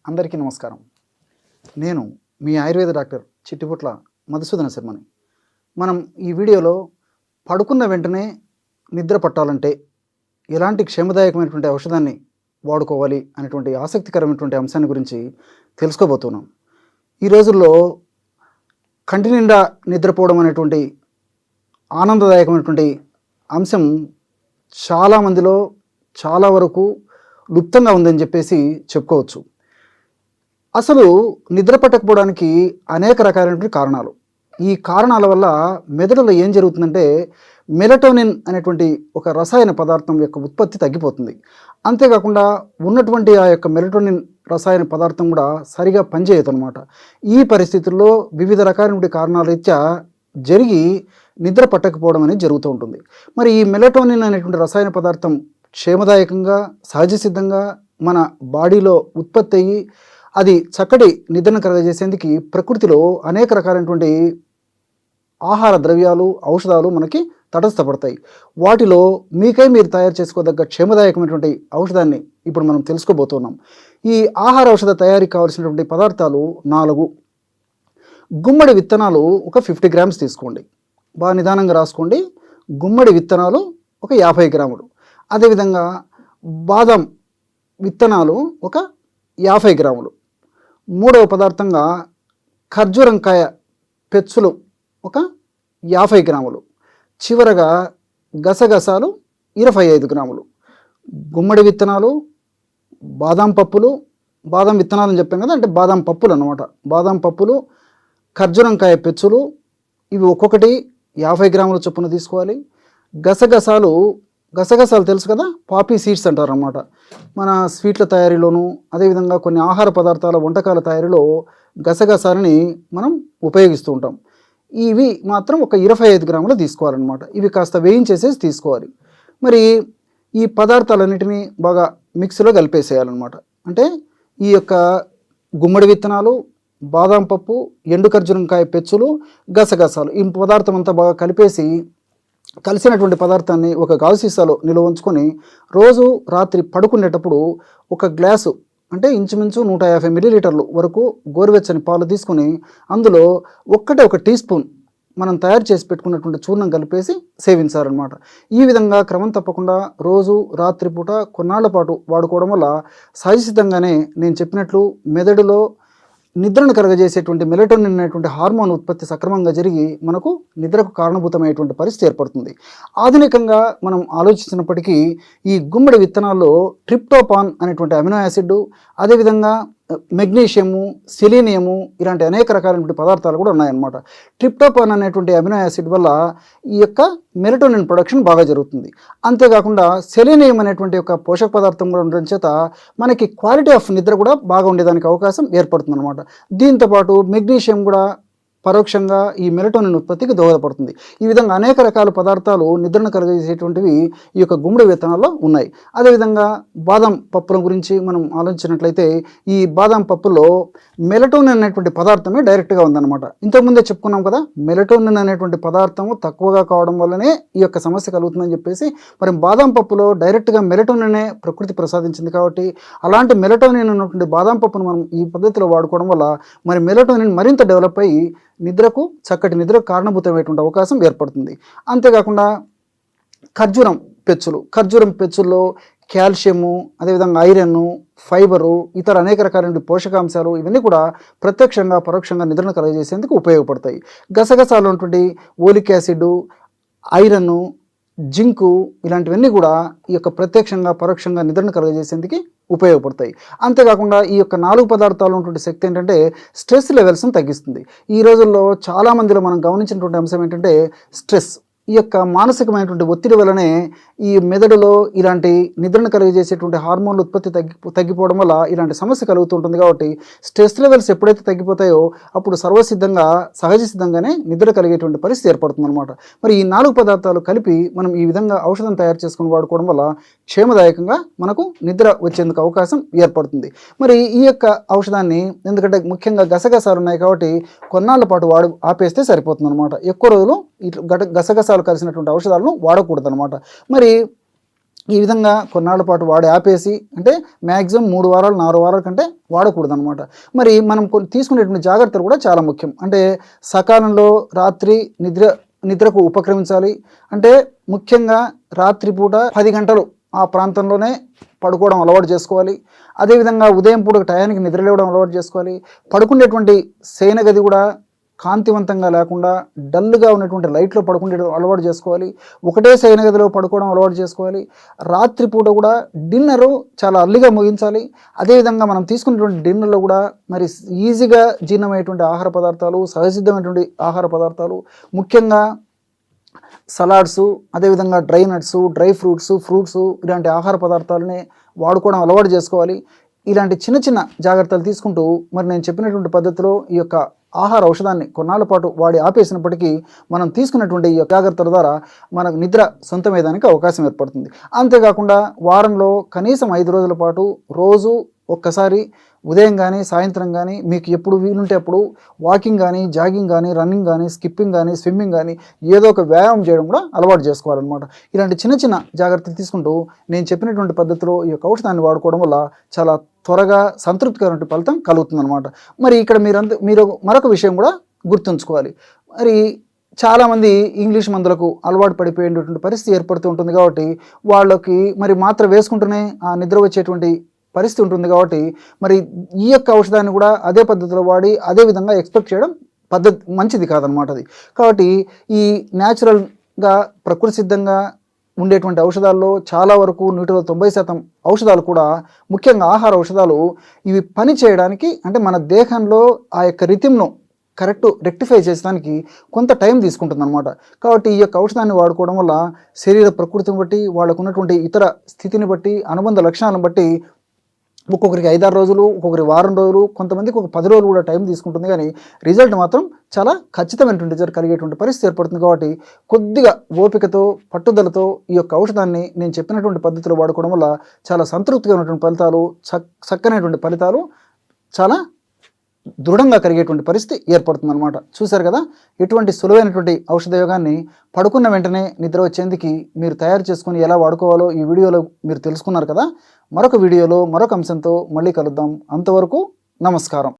అందరికీ నమస్కారం. నేను మీ ఆయుర్వేద డాక్టర్ చిట్టిపుట్ల మధుసూదన శర్మని. మనం ఈ వీడియోలో పడుకున్న వెంటనే నిద్ర పట్టాలంటే ఎలాంటి క్షేమదాయకమైనటువంటి ఔషధాన్ని వాడుకోవాలి అనేటువంటి ఆసక్తికరమైనటువంటి అంశాన్ని గురించి తెలుసుకోబోతున్నాం. ఈ రోజుల్లో కంటి నిండా నిద్రపోవడం అనేటువంటి ఆనందదాయకమైనటువంటి అంశం చాలామందిలో చాలా వరకు లుప్తంగా ఉందని చెప్పేసి చెప్పుకోవచ్చు. అసలు నిద్ర పట్టకపోవడానికి అనేక రకాలైనటువంటి కారణాలు. ఈ కారణాల వల్ల మెదడులో ఏం జరుగుతుందంటే మెలటోనిన్ అనేటువంటి ఒక రసాయన పదార్థం యొక్క ఉత్పత్తి తగ్గిపోతుంది. అంతేకాకుండా ఉన్నటువంటి ఆ యొక్క మెలటోనిన్ రసాయన పదార్థం కూడా సరిగా పనిచేయదు అనమాట. ఈ పరిస్థితుల్లో వివిధ రకాలైనటువంటి కారణాల రీత్యా జరిగి నిద్ర పట్టకపోవడం అనేది జరుగుతూ ఉంటుంది. మరి ఈ మెలటోనిన్ అనేటువంటి రసాయన పదార్థం క్షేమదాయకంగా సహజ సిద్ధంగా మన బాడీలో ఉత్పత్తి అయ్యి అది చక్కటి నిద్రను కలగజేసేందుకు ప్రకృతిలో అనేక రకాలైనటువంటి ఆహార ద్రవ్యాలు ఔషధాలు మనకి తటస్థపడతాయి. వాటిలో మీకై మీరు తయారు చేసుకోదగ్గ క్షేమదాయకమైనటువంటి ఔషధాన్ని ఇప్పుడు మనం తెలుసుకోబోతున్నాం. ఈ ఆహార ఔషధ తయారీకి కావాల్సినటువంటి పదార్థాలు 4. గుమ్మడి విత్తనాలు ఒక 50 గ్రామ్స్ తీసుకోండి. బాగా నిదానంగా రాసుకోండి. గుమ్మడి విత్తనాలు ఒక 50 గ్రాములు. అదేవిధంగా బాదం విత్తనాలు ఒక 50 గ్రాములు. 3వ పదార్థంగా ఖర్జూరంకాయ పెచ్చులు ఒక 50 గ్రాములు. చివరగా గసగసాలు 25 గ్రాములు. గుమ్మడి విత్తనాలు, బాదం పప్పులు, బాదం విత్తనాలు అని చెప్పాం కదా, అంటే బాదం పప్పులు అన్నమాట. బాదం పప్పులు, ఖర్జూరంకాయ పెచ్చులు ఇవి ఒక్కొక్కటి 50 గ్రాముల చొప్పున తీసుకోవాలి. గసగసాలు తెలుసు కదా, పాపీ సీడ్స్ అంటారు అన్నమాట. మన స్వీట్ల తయారీలోను అదేవిధంగా కొన్ని ఆహార పదార్థాల వంటకాల తయారీలో గసగసాలని మనం ఉపయోగిస్తూ ఉంటాం. ఇవి మాత్రం ఒక 25 గ్రాములు తీసుకోవాలన్నమాట. ఇవి కాస్త వేయించేసేసి తీసుకోవాలి. మరి ఈ పదార్థాలన్నిటినీ బాగా మిక్సీలో కలిపేసేయాలన్నమాట. అంటే ఈ యొక్క గుమ్మడి విత్తనాలు, బాదం పప్పు, ఎండు ఖర్జూరంకాయ పెచ్చులు, గసగసాలు ఈ పదార్థం అంతా బాగా కలిసినటువంటి పదార్థాన్ని ఒక గాజు సీసాలో నిల్వ ఉంచుకొని రోజు రాత్రి పడుకునేటప్పుడు ఒక గ్లాసు అంటే ఇంచుమించు 150 మిల్లీలీటర్లు వరకు గోరువెచ్చని పాలు తీసుకొని అందులో ఒక టీ స్పూన్ మనం తయారు చేసి పెట్టుకున్నటువంటి చూర్ణం కలిపేసి సేవించాలన్నమాట. ఈ విధంగా క్రమం తప్పకుండా రోజు రాత్రిపూట కొన్నాళ్ల పాటు వాడుకోవడం వల్ల సహజసిద్ధంగానే నేను చెప్పినట్లు మెదడులో నిద్రను కలగజేసేటువంటి మెలటోనిన్ అనేటువంటి హార్మోన్ ఉత్పత్తి సక్రమంగా జరిగి మనకు నిద్రకు కారణభూతమైనటువంటి పరిస్థితి ఏర్పడుతుంది. ఆధునికంగా మనం ఆలోచించినప్పటికీ ఈ గుమ్మడి విత్తనాల్లో ట్రిప్టోపాన్ అనేటువంటి అమినో యాసిడ్, అదేవిధంగా మెగ్నీషియము, సెలీనియము ఇలాంటి అనేక రకాలైనటువంటి పదార్థాలు కూడా ఉన్నాయన్నమాట. ట్రిప్టోపాన్ అనేటువంటి అమినో యాసిడ్ వల్ల ఈ యొక్క మెలటోనిన్ ప్రొడక్షన్ బాగా జరుగుతుంది. అంతేకాకుండా సెలీనియం అనేటువంటి ఒక పోషక పదార్థం కూడా ఉండడం చేత మనకి క్వాలిటీ ఆఫ్ నిద్ర కూడా బాగా ఉండేదానికి అవకాశం ఏర్పడుతుంది అనమాట. దీంతోపాటు మెగ్నీషియం కూడా పరోక్షంగా ఈ మెలటోనిన్ ఉత్పత్తికి దోహదపడుతుంది. ఈ విధంగా అనేక రకాల పదార్థాలు నిద్రను కలిగజేసేటువంటివి ఈ యొక్క గుమ్మడి విత్తనాల్లో ఉన్నాయి. అదేవిధంగా బాదం పప్పుల గురించి మనం ఆలోచించినట్లయితే ఈ బాదం పప్పులో మెలటోనిన్ అనేటువంటి పదార్థమే డైరెక్ట్గా ఉందన్నమాట. ఇంతకుముందే చెప్పుకున్నాం కదా, మెలటోనిన్ అనేటువంటి పదార్థము తక్కువగా కావడం వల్లనే ఈ యొక్క సమస్య కలుగుతుందని చెప్పేసి. మరి బాదం పప్పులో డైరెక్ట్గా మెలటోనినే ప్రకృతి ప్రసాదించింది కాబట్టి అలాంటి మెలటోనిన్ ఉన్నటువంటి బాదం పప్పును మనం ఈ పద్ధతిలో వాడుకోవడం వల్ల మరి మెలటోనిన్ మరింత డెవలప్ అయ్యి నిద్రకు చక్కటి నిద్రకు కారణభూతమైనటువంటి అవకాశం ఏర్పడుతుంది. అంతేకాకుండా ఖర్జూరం పెచ్చుల్లో కాల్షియము, అదేవిధంగా ఐరన్, ఫైబరు, ఇతర అనేక రకాలైన పోషకాంశాలు ఇవన్నీ కూడా ప్రత్యక్షంగా పరోక్షంగా నిద్రను కలుగజేసేందుకు ఉపయోగపడతాయి. గసగసాలు ఉన్నటువంటి ఓలిక్ యాసిడ్, ఐరన్, జింకు ఇలాంటివన్నీ కూడా ఈ యొక్క ప్రత్యక్షంగా పరోక్షంగా నిద్రను కలుగజేసేందుకు ఉపయోగపడతాయి. అంతేకాకుండా ఈ యొక్క 4 పదార్థాలు ఉన్నటువంటి శక్తి ఏంటంటే స్ట్రెస్ లెవెల్స్ని తగ్గిస్తుంది. ఈ రోజుల్లో చాలామందిలో మనం గమనించినటువంటి అంశం ఏంటంటే స్ట్రెస్. ఈ యొక్క మానసికమైనటువంటి ఒత్తిడి వల్లనే ఈ మెదడులో ఇలాంటి నిద్రను కలిగజేసేటువంటి హార్మోన్ల ఉత్పత్తి తగ్గిపోవడం వల్ల ఇలాంటి సమస్య కలుగుతుంటుంది. కాబట్టి స్ట్రెస్ లెవెల్స్ ఎప్పుడైతే తగ్గిపోతాయో అప్పుడు సర్వసిద్ధంగా సహజ సిద్ధంగానే నిద్ర కలిగేటువంటి పరిస్థితి ఏర్పడుతుంది అనమాట. మరి ఈ 4 పదార్థాలు కలిపి మనం ఈ విధంగా ఔషధం తయారు చేసుకుని వాడుకోవడం వల్ల క్షేమదాయకంగా మనకు నిద్ర వచ్చేందుకు అవకాశం ఏర్పడుతుంది. మరి ఈ యొక్క ఔషధాన్ని ఎందుకంటే ముఖ్యంగా గసగసాలు ఉన్నాయి కాబట్టి కొన్నాళ్ళ పాటు ఆపేస్తే సరిపోతుంది అనమాట. ఎక్కువ రోజులు గసగసాలు కలిసినటువంటి ఔషధాలను వాడకూడదు అనమాట. మరి ఈ విధంగా కొన్నాళ్ళ పాటు వాడి ఆపేసి, అంటే మ్యాక్సిమం 3 వారాలు 4 వారాల కంటే వాడకూడదనమాట. మరి మనం తీసుకునేటువంటి జాగ్రత్తలు కూడా చాలా ముఖ్యం. అంటే సకాలంలో రాత్రి నిద్రకు ఉపక్రమించాలి. అంటే ముఖ్యంగా రాత్రిపూట 10 గంటలు ఆ ప్రాంతంలోనే పడుకోవడం అలవాటు చేసుకోవాలి. అదేవిధంగా ఉదయం పూట టయానికి నిద్రలేవడం అలవాటు చేసుకోవాలి. పడుకునేటువంటి శయన గది కూడా కాంతివంతంగా లేకుండా డల్గా ఉన్నటువంటి లైట్లో పడుకునే అలవాటు చేసుకోవాలి. ఒకటే శయన గదిలో పడుకోవడం అలవాటు చేసుకోవాలి. రాత్రిపూట కూడా డిన్నరు చాలా అర్లీగా ముగించాలి. అదేవిధంగా మనం తీసుకున్నటువంటి డిన్నర్లో కూడా మరి ఈజీగా జీర్ణమయ్యేటువంటి ఆహార పదార్థాలు, సహజసిద్ధమైనటువంటి ఆహార పదార్థాలు, ముఖ్యంగా సలాడ్సు, అదేవిధంగా డ్రై నట్సు, డ్రై ఫ్రూట్స్ ఇలాంటి ఆహార పదార్థాలనే వాడుకోవడం అలవాటు చేసుకోవాలి. ఇలాంటి చిన్న చిన్న జాగ్రత్తలు తీసుకుంటూ మరి నేను చెప్పినటువంటి పద్ధతిలో ఈ యొక్క ఆహార ఔషధాన్ని కొన్నాళ్ళ పాటు వాడి ఆపేసినప్పటికీ మనం తీసుకున్నటువంటి ఈ జాగ్రత్తల ద్వారా మనకు నిద్ర సొంతమయ్యేదానికి అవకాశం ఏర్పడుతుంది. అంతేకాకుండా వారంలో కనీసం 5 రోజుల పాటు రోజు ఒక్కసారి ఉదయం కానీ సాయంత్రం కానీ మీకు ఎప్పుడు వీలుంటే అప్పుడు వాకింగ్ కానీ, జాగింగ్ కానీ, రన్నింగ్ కానీ, స్కిప్పింగ్ కానీ, స్విమ్మింగ్ కానీ ఏదో ఒక వ్యాయామం చేయడం కూడా అలవాటు చేసుకోవాలన్నమాట. ఇలాంటి చిన్న చిన్న జాగ్రత్తలు తీసుకుంటూ నేను చెప్పినటువంటి పద్ధతిలో ఈ యొక్క ఔషధాన్ని వాడుకోవడం వల్ల చాలా త్వరగా సంతృప్తికరమైన ఫలితం కలుగుతుందన్నమాట. మరి ఇక్కడ మీరు మరొక విషయం కూడా గుర్తుంచుకోవాలి. మరి చాలామంది ఇంగ్లీష్ మందులకు అలవాటు పడిపోయేటువంటి పరిస్థితి ఏర్పడుతూ ఉంటుంది. కాబట్టి వాళ్ళకి మరి మాత్ర వేసుకుంటూనే ఆ నిద్ర వచ్చేటువంటి పరిస్థితి ఉంటుంది. కాబట్టి మరి ఈ యొక్క ఔషధాన్ని కూడా అదే పద్ధతిలో వాడి అదే విధంగా ఎక్స్పెక్ట్ చేయడం మంచిది కాదనమాట అది. కాబట్టి ఈ న్యాచురల్గా ప్రకృతి సిద్ధంగా ఉండేటువంటి ఔషధాల్లో చాలా వరకు 90% ఔషధాలు కూడా, ముఖ్యంగా ఆహార ఔషధాలు, ఇవి పని చేయడానికి అంటే మన దేహంలో ఆ యొక్క రిథిమ్ను కరెక్ట్ రెక్టిఫై చేసడానికి కొంత టైం తీసుకుంటుంది అనమాట. కాబట్టి ఈ యొక్క ఔషధాన్ని వాడుకోవడం వల్ల శరీర ప్రకృతిని బట్టి, వాళ్ళకు ఉన్నటువంటి ఇతర స్థితిని బట్టి, అనుబంధ లక్షణాలను బట్టి ఒక్కొక్కరికి 5-6 రోజులు, ఒక్కొక్కరికి వారం రోజులు, కొంతమందికి ఒక 10 రోజులు కూడా టైం తీసుకుంటుంది. కానీ రిజల్ట్ మాత్రం చాలా ఖచ్చితమైనటువంటి రిజల్ట్ కలిగేటువంటి పరిస్థితి ఏర్పడుతుంది. కాబట్టి కొద్దిగా ఓపికతో, పట్టుదలతో ఈ యొక్క ఔషధాన్ని నేను చెప్పినటువంటి పద్ధతిలో వాడుకోవడం వల్ల చాలా సంతృప్తిగా ఉన్నటువంటి ఫలితాలు, చక్కనైనటువంటి ఫలితాలు చాలా దృఢంగా కలిగేటువంటి పరిస్థితి ఏర్పడుతుంది అనమాట. చూశారు కదా, ఎటువంటి సులువైనటువంటి ఔషధ యోగాన్ని పడుకున్న వెంటనే నిద్ర వచ్చేందుకు మీరు తయారు చేసుకుని ఎలా వాడుకోవాలో ఈ వీడియోలో మీరు తెలుసుకున్నారు కదా. మరొక వీడియోలో మరొక అంశంతో మళ్ళీ కలుద్దాం. అంతవరకు నమస్కారం.